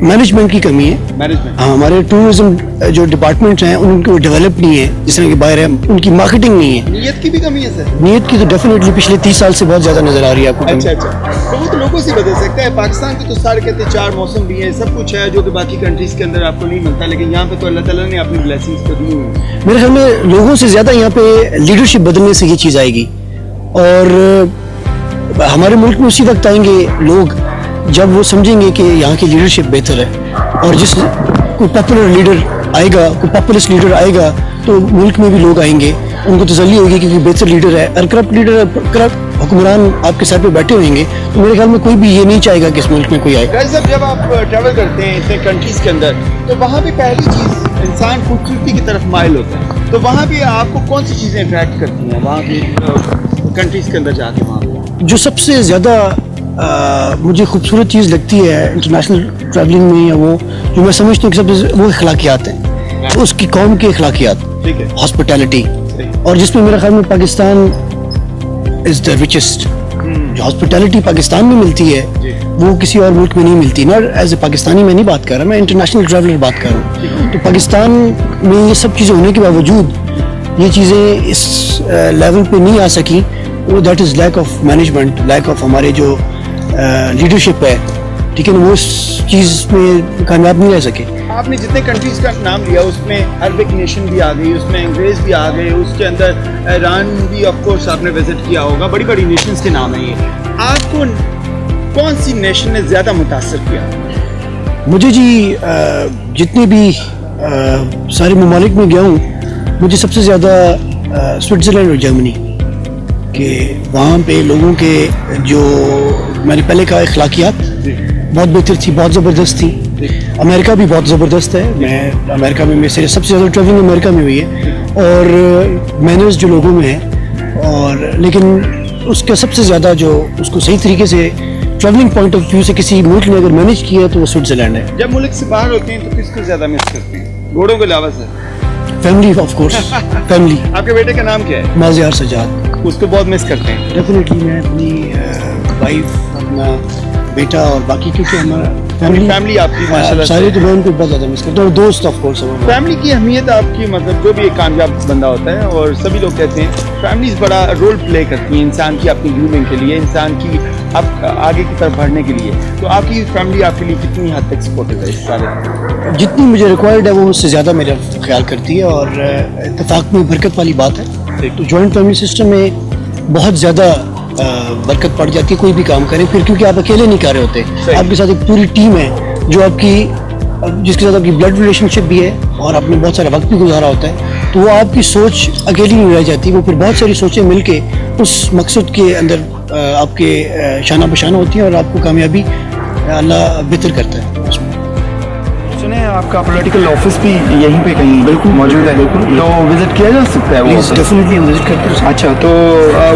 मैनेजमेंट की कमी है। मैनेजमेंट, हाँ, हमारे टूरिज्म जो डिपार्टमेंट्स हैं उनको डेवलप नहीं है, जिस तरह के बाहर है, उनकी मार्केटिंग नहीं है। नीयत की भी कमी है सर? नीयत की तो डेफिनेटली पिछले 30 साल से बहुत ज़्यादा नज़र आ रही है आपको। अच्छा, तो वो तो लोगों से बदल सकता है। पाकिस्तान के तो सारे कहते हैं 4 मौसम भी है, सब कुछ है जो कि बाकी कंट्रीज के अंदर आपको नहीं मिलता, लेकिन यहाँ पे तो अल्लाह ताला ने अपनी ब्लेसिंग्स को दी हुई है। मेरे ख्याल में लोगों से ज़्यादा यहाँ पे लीडरशिप बदलने से ये चीज़ आएगी, और हमारे मुल्क में उसी वक्त आएंगे लोग जब वो समझेंगे कि यहाँ की लीडरशिप बेहतर है, और जिस कोई पॉपुलर लीडर आएगा, कोई पॉपुलिस्ट लीडर आएगा, तो मुल्क में भी लोग आएंगे, उनको तसल्ली होगी कि कोई बेहतर लीडर है। और करप्ट हुक्मरान आपके सर पे बैठे होंगे, तो मेरे ख्याल में कोई भी ये नहीं चाहेगा कि इस मुल्क में कोई आए। गाइस, जब आप ट्रैवल करते हैं इतने कंट्रीज के अंदर, तो वहाँ पे पहली चीज़ इंसान खूबसूरती की तरफ माइल होता है, तो वहाँ पे आपको कौन सी चीज़ें अट्रैक्ट करती हैं वहाँ की कंट्रीज के अंदर जाके? वहाँ पे जो सबसे ज़्यादा मुझे खूबसूरत चीज़ लगती है इंटरनेशनल ट्रैवलिंग में, या वो जो मैं समझती हूँ कि सबसे वो अखलाकियात हैं, उसकी कौम की अखलाकियात, ठीक है, हॉस्पिटैलिटी, और जिसमें मेरा ख्याल में पाकिस्तान इज द रिचेस्ट। जो हॉस्पिटैलिटी पाकिस्तान में मिलती है वो किसी और मुल्क में नहीं मिलती। नॉट एज ए पाकिस्तानी मैं नहीं बात कर रहा, मैं इंटरनेशनल ट्रैवलर बात कर रहा हूँ। तो पाकिस्तान में ये सब चीज़ें होने के बावजूद ये चीज़ें इस लेवल पे नहीं आ सकी, वो that is lack of management, lack of हमारे जो लीडरशिप है, ठीक है ना, वो उस चीज़ में कामयाब नहीं रह सके। आपने जितने कंट्रीज का नाम लिया उसमें अरबिक नेशन भी आ गई, उसमें अंग्रेज भी आ गए, उसके अंदर ईरान भी ऑफ कोर्स आपने विजिट किया होगा, बड़ी बड़ी नेशंस के नाम है ये। आपको कौन सी नेशन ने ज़्यादा मुतासर किया? मुझे जी जितने भी सारे ममालिक में गया हूँ, मुझे सबसे ज़्यादा स्विट्ज़रलैंड और जर्मनी के वहाँ पे लोगों के जो मैंने पहले कहा अखलाकियात बहुत बेहतर थी, बहुत ज़बरदस्त थी। अमेरिका भी बहुत ज़बरदस्त है, मैं अमेरिका में मेरे सबसे ज़्यादा ट्रैवलिंग अमेरिका में हुई है, और मैनर्स जो लोगों में है, और लेकिन उसका सबसे ज़्यादा जो उसको सही तरीके से ट्रैवलिंग पॉइंट ऑफ व्यू से किसी मुल्क ने अगर मैनेज किया है तो वो स्विट्ज़रलैंड है। जब मुल्क से बाहर होते हैं तो किसको ज़्यादा मिस करते हैं, घोड़ों के अलावा sir? Family of course, family. आपके बेटे का नाम क्या है? माज़ियार सजाद। उसको बहुत मिस करते हैं? डेफिनेटली मैं अपनी वाइफ, अपना बेटा और बाकी, क्योंकि हमारा फैमिली आपकी माशाल्लाह सारी तो मैं उनको बहुत ज़्यादा मिस करता हूँ, और दोस्त ऑफ कोर्स। फैमिली की अहमियत आपकी, मतलब जो भी एक कामयाब बंदा होता है, और सभी लोग कहते हैं फैमिलीज बड़ा रोल प्ले करती हैं इंसान की अपनी ग्रूमिंग के लिए, इंसान की अब आगे की तरफ बढ़ने के लिए। तो आपकी फैमिली आपके लिए कितनी हद तक सपोर्टिव है इस सारे? जितनी मुझे रिक्वायर्ड है वो मुझसे ज़्यादा मेरा ख्याल करती है, और इत्तेफाक में बरकत वाली बात है। तो जॉइंट फैमिली सिस्टम में बहुत ज़्यादा बरकत पड़ जाती है कोई भी काम करें फिर, क्योंकि आप अकेले नहीं कर रहे होते, आपके साथ एक पूरी टीम है जो आपकी, जिसके साथ आपकी ब्लड रिलेशनशिप भी है, और आपने बहुत सारा वक्त भी गुजारा होता है, तो वो आपकी सोच अकेली नहीं रह जाती, वो फिर बहुत सारी सोचें मिलके उस मकसद के अंदर आपके शाना बशाना होती है, और आपको कामयाबी अल्लाह बेहतर करता है उसमें। सुने आपका पॉलिटिकल ऑफिस भी यहीं पे कहीं बिल्कुल मौजूद है, तो विजिट किया जा सकता है? प्लीज़ डेफिनेटली विजिट करते हैं। अच्छा, तो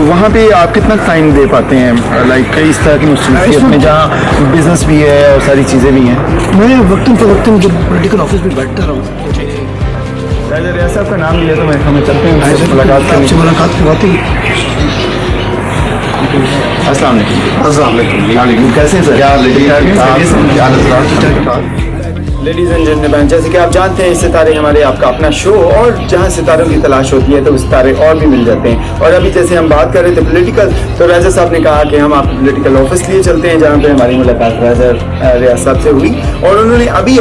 वहाँ पे आप कितना टाइम दे पाते हैं, लाइक इस तरह की मुस्तकिल में जहाँ बिजनेस भी है और सारी चीज़ें भी हैं? मैं वक्तन फ़वक्तन जब पॉलिटिकल ऑफिस में बैठता रहा हूँ। ऐसा आपका नाम लिया तो मैं हमें चलते हैं आपसे मुलाकात करवाते हैं। अस्सलाम वालेकुम, कैसे हैं सर? लेडीज एंड जेंटलमैन, जैसे कि आप जानते हैं सितारे हमारे आपका अपना शो, और जहां सितारों की तलाश होती है तो सितारे और भी मिल जाते हैं। और अभी जैसे हम बात कर रहे थे पॉलिटिकल, तो राजा साहब ने कहा कि हम आपको पॉलिटिकल ऑफिस लिए चलते हैं, जहां पे हमारी मुलाकात राजा रियाज साहब से हुई, और उन्होंने अभी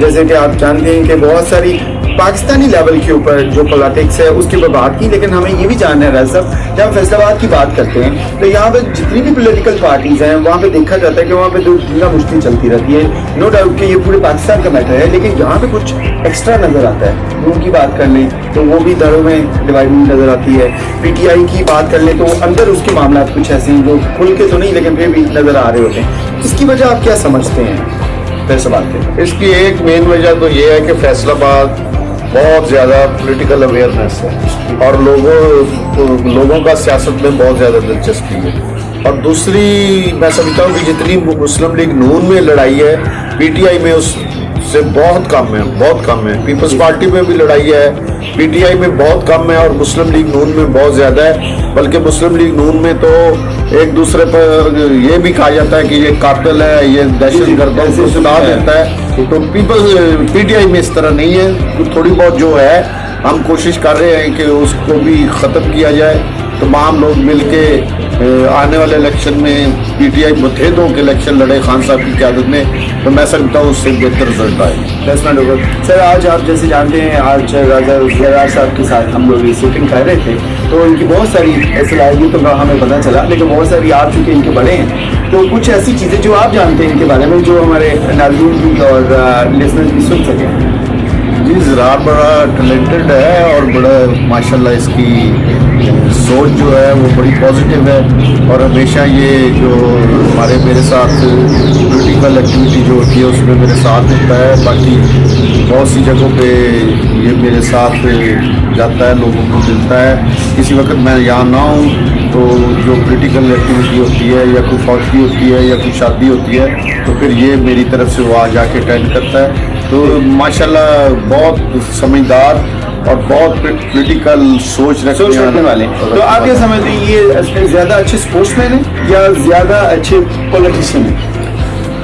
जैसे कि आप जानते हैं कि बहुत सारी पाकिस्तानी लेवल के ऊपर जो पॉलिटिक्स है उसके ऊपर बात की। लेकिन हमें ये भी जानना है राजा साहब, जब फैसलाबाद की बात करते हैं तो यहाँ पे जितनी भी पॉलिटिकल पार्टीज हैं वहाँ पे देखा जाता है कि वहाँ पे दुनिया मुश्किल चलती रहती है। नो डाउट कि ये पूरे पाकिस्तान का मैटर है, लेकिन यहाँ पे कुछ एक्स्ट्रा नजर आता है। नून की बात कर लें तो वो भी दरों में डिवाइडेड नजर आती है, PTI की बात कर लें तो अंदर उसके मामला कुछ ऐसे हैं जो खुल के तो नहीं लेकिन फिर भी नजर आ रहे होते हैं। इसकी वजह आप क्या समझते हैं फैसलाबाद के? इसकी एक मेन वजह तो ये है कि फैसलाबाद बहुत ज़्यादा पॉलिटिकल अवेयरनेस है, और लोगों का सियासत में बहुत ज़्यादा दिलचस्पी है। और दूसरी मैं समझता हूँ कि जितनी मुस्लिम लीग नून में लड़ाई है, PTI में उससे बहुत कम है, बहुत कम है। पीपल्स पार्टी में भी लड़ाई है, PTI में बहुत कम है, और मुस्लिम लीग नून में बहुत ज़्यादा है। बल्कि मुस्लिम लीग नून में तो एक दूसरे पर ये भी कहा जाता है कि ये कातिल है, ये दहशतगर्द है, उसको सुना देता है। तो PTI में इस तरह नहीं है। तो थोड़ी बहुत जो है हम कोशिश कर रहे हैं कि उसको भी ख़त्म किया जाए। तमाम लोग मिलके आने वाले इलेक्शन में PTI मुतहद होकर इलेक्शन लड़े खान साहब की क़यादत में, तो मैं समझता हूँ उससे बेहतर रिजल्ट आए। सर, आज आप जैसे जानते हैं, आज राजा रियाज साहब के साथ हम लोग ये शूटिंग कर रहे थे, तो इनकी बहुत सारी ऐसी लाएगी तो हमें पता चला, लेकिन बहुत सारी आप चूँकि इनके बड़े हैं तो कुछ ऐसी चीज़ें जो आप जानते हैं इनके बारे में जो हमारे नाज़रीन भी और लिसनर्स भी सुन सकें। जी, ज़रार बड़ा टैलेंटेड है, और बड़ा माशाल्लाह इसकी सोच जो है वो बड़ी पॉजिटिव है, और हमेशा ये जो मेरे साथ पॉलिटिकल एक्टिविटी जो होती है उसमें मेरे साथ देता है। बाकी बहुत सी जगहों पे ये मेरे साथ जाता है, लोगों को मिलता है। किसी वक्त मैं यहाँ ना हूँ तो जो पॉलिटिकल एक्टिविटी होती है या कोई फौजी होती है या कोई शादी होती है तो फिर ये मेरी तरफ से वो आ जाके अटेंड करता है। तो माशाल्लाह बहुत समझदार और बहुत पॉलिटिकल सोच रखने वाले हैं। तो आप क्या समझते हैं, ये ज्यादा अच्छे स्पोर्ट्समैन है या ज्यादा अच्छे पॉलिटिशियन है?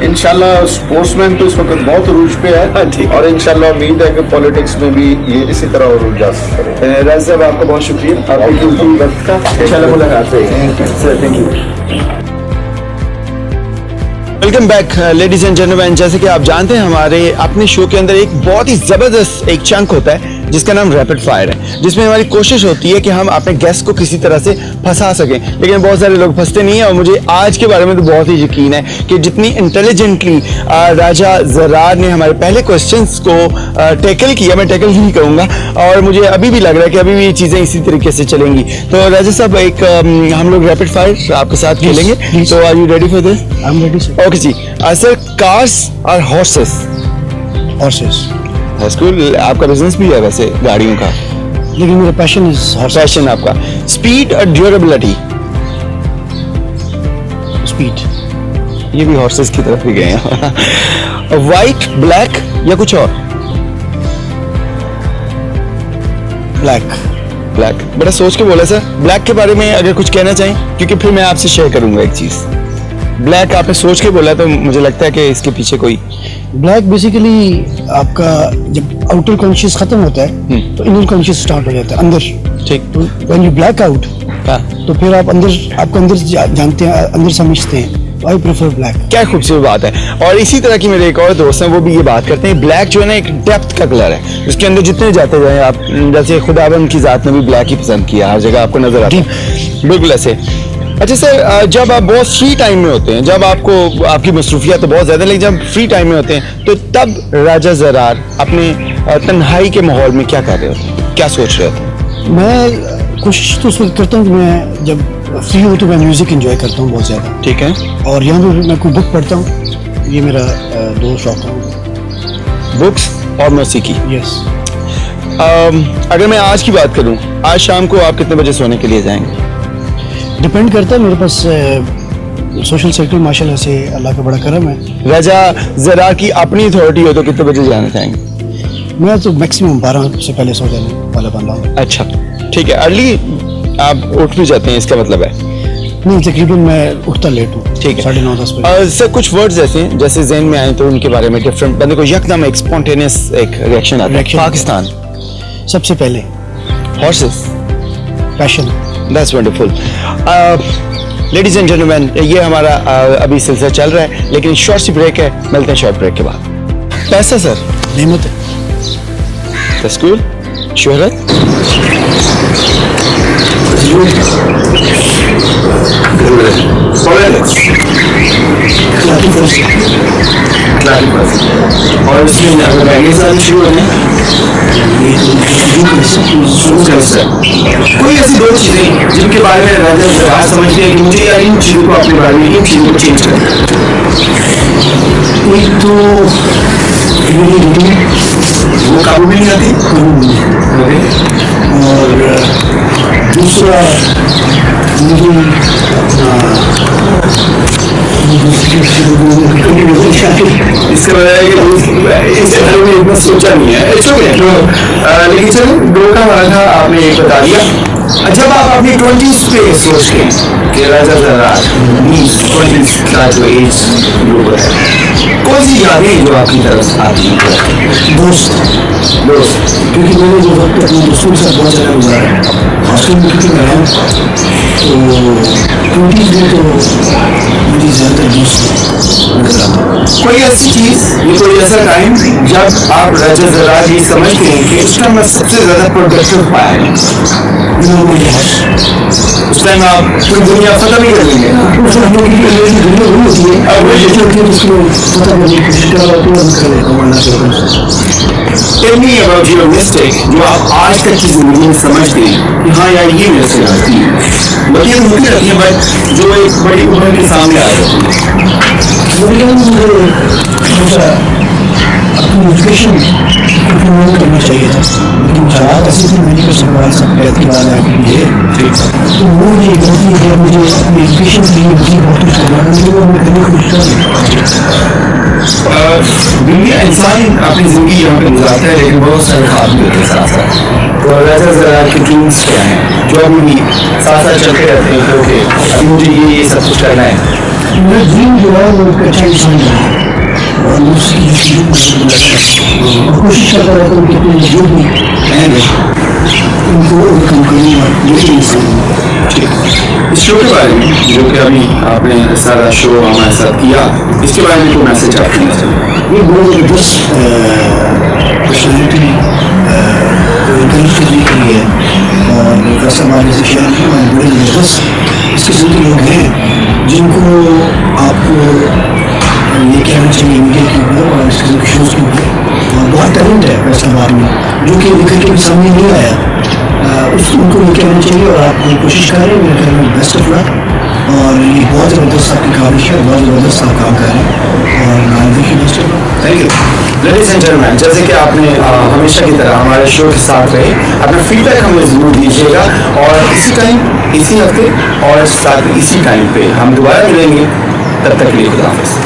इंशाल्लाह स्पोर्ट्समैन तो इस वक्त बहुत उरूज पे है और इंशाल्लाह उम्मीद है कि पॉलिटिक्स में भी ये इसी तरह उरूज जा सकता है। राज साहब आपका बहुत शुक्रिया, आपके कीमती वक्त का। इंशाल्लाह मुलाकात रहेगी sir, thank you. Welcome back ladies and gentleman. जैसे कि आप जानते हैं हमारे अपने शो के अंदर एक बहुत ही जबरदस्त एक चंक होता है जिसका नाम रैपिड फायर है, जिसमें हमारी कोशिश होती है कि हम अपने गेस्ट को किसी तरह से फंसा सकें, लेकिन बहुत सारे लोग फंसते नहीं हैं। और मुझे आज के बारे में तो बहुत ही यकीन है कि जितनी इंटेलिजेंटली राजा जर्रार ने हमारे पहले क्वेश्चंस को टैकल किया, मैं टैकल ही नहीं कहूँगा, और मुझे अभी भी लग रहा है कि अभी भी ये चीज़ें इसी तरीके से चलेंगी। तो राजा साहब एक हम लोग रैपिड फायर आपके साथ खेलेंगे, तो are you ready for this? I am ready sir. Okay ji sir, cars और हॉर्सेस? हॉर्सेस। स्कूल आपका बिजनेस भी है वैसे गाड़ियों का, लेकिन मेरा पैशन इज हॉर्स। पैशन आपका। स्पीड और ड्यूरेबिलिटी? स्पीड। ये भी हॉर्सेस की तरफ ही गए हैं। व्हाइट, ब्लैक या कुछ और? ब्लैक। ब्लैक। बड़ा सोच के बोला सर। ब्लैक के बारे में अगर कुछ कहना चाहें, क्योंकि फिर मैं आपसे शेयर करूंगा एक चीज। ब्लैक आपने सोच के बोला, तो मुझे लगता है कि इसके पीछे कोई। ब्लैक बेसिकली आपका जब आउटर कॉन्शियस खत्म होता है तो इनर कॉन्शियस स्टार्ट हो जाता है अंदर। ठीक। तो व्हेन यू ब्लैक आउट हाँ, तो फिर आप आपको अंदर जानते हैं, अंदर समझते हैं। तो आई प्रेफर ब्लैक। क्या खूबसूरत बात है। और इसी तरह की मेरे एक और दोस्त हैं, वो भी ये बात करते हैं, ब्लैक जो है ना एक डेप्थ का कलर है, उसके अंदर जितने जाते जाए आप, जैसे खुदाबंद की जात ने भी ब्लैक ही पसंद किया, हर जगह आपको नजर आता है बिल्कुल ऐसे। अच्छा सर, जब आप बहुत फ्री टाइम में होते हैं, जब आपको आपकी मसरूफियत तो बहुत ज़्यादा, लेकिन जब फ्री टाइम में होते हैं, तो तब राजा जर्रार अपने तन्हाई के माहौल में क्या कर रहे होते हैं, क्या सोच रहे होते हैं? मैं कोशिश तो उस वक्त करता हूँ कि मैं जब फ्री हूँ तो मैं म्यूजिक एंजॉय करता हूँ बहुत ज़्यादा। ठीक है। और यहाँ पर मैं कोई बुक पढ़ता हूँ, ये मेरा दो शौक है, बुक्स और मौसीकी। यस। अगर मैं आज की बात करूँ, आज शाम को आप कितने बजे सोने के लिए जाएंगे? डिपेंड करता है, मेरे पास सोशल सर्कल माशाल्लाह से अल्लाह का बड़ा करम है। राजा जर्रार की अपनी अथॉरिटी हो तो कितने बजे जाना चाहेंगे? मैं तो मैक्सिमम 12 से पहले सो जाने वाला बंदा हूँ। अच्छा ठीक है। अर्ली आप उठ भी जाते हैं, इसका मतलब है? नहीं, तकरीबन मैं उठता लेट हूँ। ठीक है। 9:30-10 बजे। सर कुछ वर्ड्स ऐसे हैं जैसे ज़हन में आए तो उनके बारे में डिफरेंट बंदे को यकदम एक स्पॉन्टेनियस एक रिएक्शन आता है। पाकिस्तान सबसे पहले horses, passion. That's wonderful. Ladies and gentleman, ये हमारा अभी सिलसिला चल रहा है, लेकिन शॉर्ट सी ब्रेक है, मिलते हैं शॉर्ट ब्रेक के बाद। पैसा सर? नेमत है। स्कूल, शोहरत, और इसमें अगर बैगेज आनी शुरू हो जाए, कोई ऐसी दो चीजें जिनके बारे में राजा जर्रार समझते हैं कि मुझे यार इन चीजों को अपने बारे में, इन चीजों को चेंज करना। एक तो वो काबू में नहीं आती, और दूसरा इसका इसके बारे में इतना सोचा नहीं है। लेकिन चलो दो का हमारा था, आपने एक बता दिया। जब आप अपनी 20s पे सोचते हैं कि राजा जर्रार 20s का जो एज ग्रुप है, कौन सी यादें जो आपकी तरफ आती हैं? दोस्त, क्योंकि मैंने जो वक्त अपने दोस्तों के साथ बहुत ज़्यादा गुजारा है, हॉस्टल में क्योंकि मैं रहा तो 20s में तो मुझे ज़्यादा दोस्त नजर आता है। कोई ऐसी चीज, ये कोई ऐसा टाइम जब आप राजा जर्रार ये समझते हैं कि उस टाइम मैं सबसे ज्यादा प्रोडक्टिव पाया है, उस टाइम आप पूरी दुनिया खत्म ही कर लेंगे। Tell me about your mistake जो आप आज तक की जिंदगी में समझते हैं कि हाँ यार ये मेरे से गलती है, बल्कि मुझे लगती है बट जो एक बड़ी उम्र के सामने आ जाती है। अपनी एजुकेशन करना चाहिए था, लेकिन हालात ऐसे थे मैं नहीं कर सकता बाद सब कहते के बाद आके मुझे तो वो ये गलती है मुझे अपनी एजुकेशन के लिए मुझे बहुत कुछ करना है वो मैं करने की कोशिश कर रहा हूँ। दुनिया इंसान अपनी जिंदगी यहाँ पे गुजारता है लेकिन बहुत सारे ख्वाब भी होते हैं साथ साथ। तो राजा ज़रार के ड्रीम्स क्या हैं जो अभी साथ साथ चलते रहते हैं कि ओके अभी मुझे ये सब कुछ करना है। मेरा ड्रीम जो है वो एक अच्छा इंसान है और उसकी कोशिश करता रहता हूँ कि अपने जो भी हैं उनको ओवरकम करूँ और यही इंसान इस शो के बारे में जो कि अभी आपने सारा शो हमारे साथ किया इसके बारे में कोई मैसेज आप देना चाहिए। ये बहुत जबरदस्त पर्सनैलिटी इंकरेज करने के लिए और फैसलाबाद जैसे शहर में बड़े जबरदस्त इस किस्म के लोग हैं जिनको आपको ये कहना चाहिए मीडिया के ऊपर और इस किस्म के शोज़ के ऊपर और बहुत टैलेंट है फैसलाबाद में जो कि निकल के सामने नहीं आया उनको ये कहना चाहिए और आप कोशिश कर रहे हैं मेरे ख्याल में बेस्ट ऑफ लक और ये बहुत ज़बरदस्त आपकी काविश है बहुत ज़बरदस्त आप काम कर रहे हैं और I wish you best of luck. Thank you ladies and gentleman, जैसे कि आपने हमेशा की तरह हमारे शो के साथ रहे अपना फीडबैक हमें जरूर दीजिएगा और इसी टाइम इसी हफ्ते और साथ इसी टाइम पे हम दोबारा मिलेंगे। तब तक के लिए खुदा हाफिज़।